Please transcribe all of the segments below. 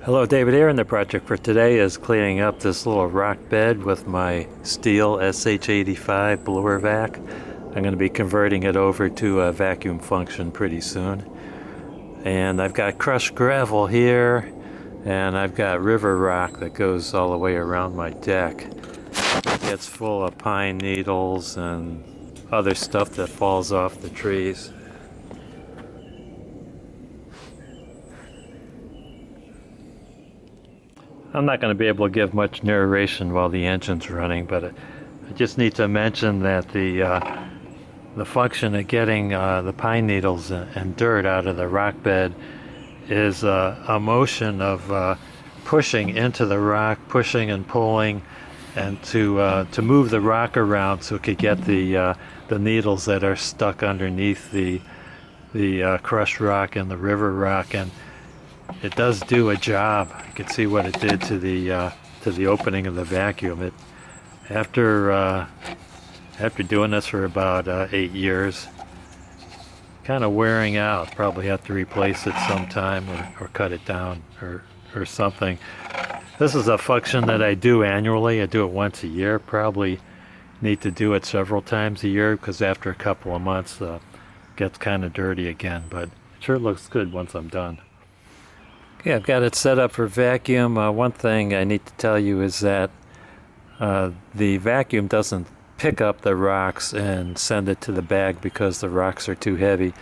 Hello, David here, and the project for today is cleaning up this little rock bed with my steel SH85 blower vac. I'm going to be converting it over to a vacuum function pretty soon. And I've got crushed gravel here, and I've got river rock that goes all the way around my deck. It's full of pine needles and other stuff that falls off the trees. I'm not going to be able to give much narration while the engine's running, but I just need to mention that the function of getting the pine needles and dirt out of the rock bed is a motion of pushing into the rock, pushing and pulling, and to move the rock around so it could get the needles that are stuck underneath the crushed rock and the river rock. And it does do a job. You can see what it did to the opening of the vacuum. After doing this for about 8 years, kind of wearing out. Probably have to replace it sometime or cut it down or something. This is a function that I do annually. I do it once a year. Probably need to do it several times a year because after a couple of months it gets kind of dirty again. But it sure looks good once I'm done. Okay, I've got it set up for vacuum. One thing I need to tell you is that the vacuum doesn't pick up the rocks and send it to the bag because the rocks are too heavy.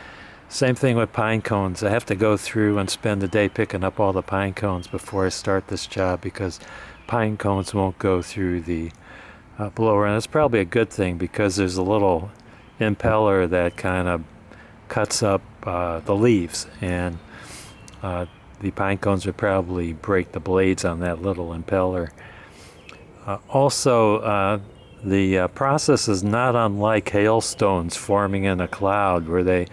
Same thing with pine cones. I have to go through and spend the day picking up all the pine cones before I start this job because pine cones won't go through the blower. And it's probably a good thing because there's a little impeller that kind of cuts up the leaves, and the pine cones would probably break the blades on that little impeller. Also, the process is not unlike hailstones forming in a cloud, where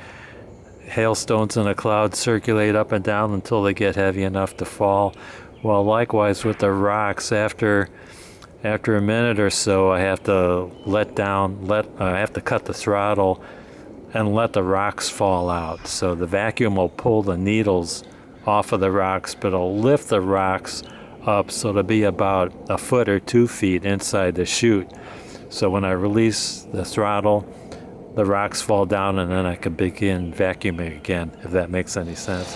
hailstones in a cloud circulate up and down until they get heavy enough to fall. Well, likewise with the rocks, after a minute or so, I have to I have to cut the throttle and let the rocks fall out. So the vacuum will pull the needles off of the rocks, but it'll lift the rocks up so it'll be about a foot or 2 feet inside the chute. So when I release the throttle, the rocks fall down, and then I can begin vacuuming again, if that makes any sense.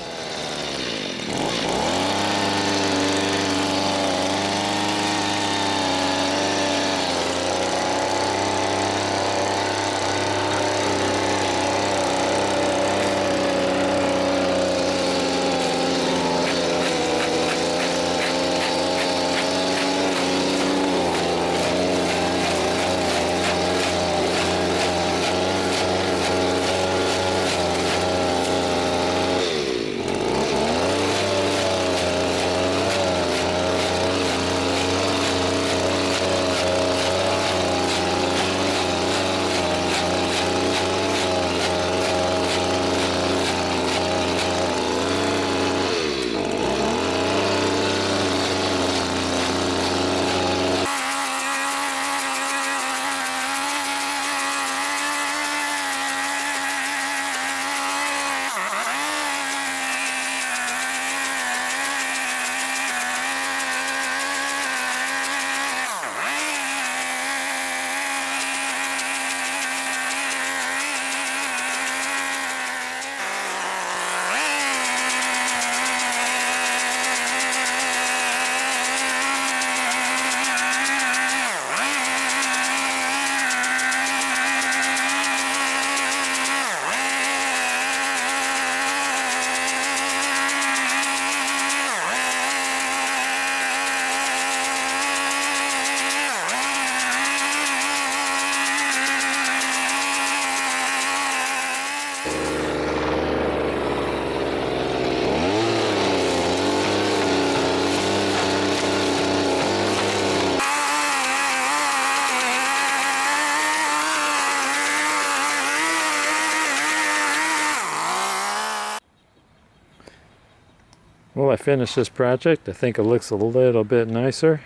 Well, I finished this project. I think it looks a little bit nicer.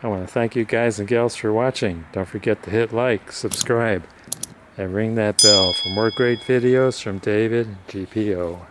I want to thank you guys and gals for watching. Don't forget to hit like, subscribe, and ring that bell for more great videos from David GPO.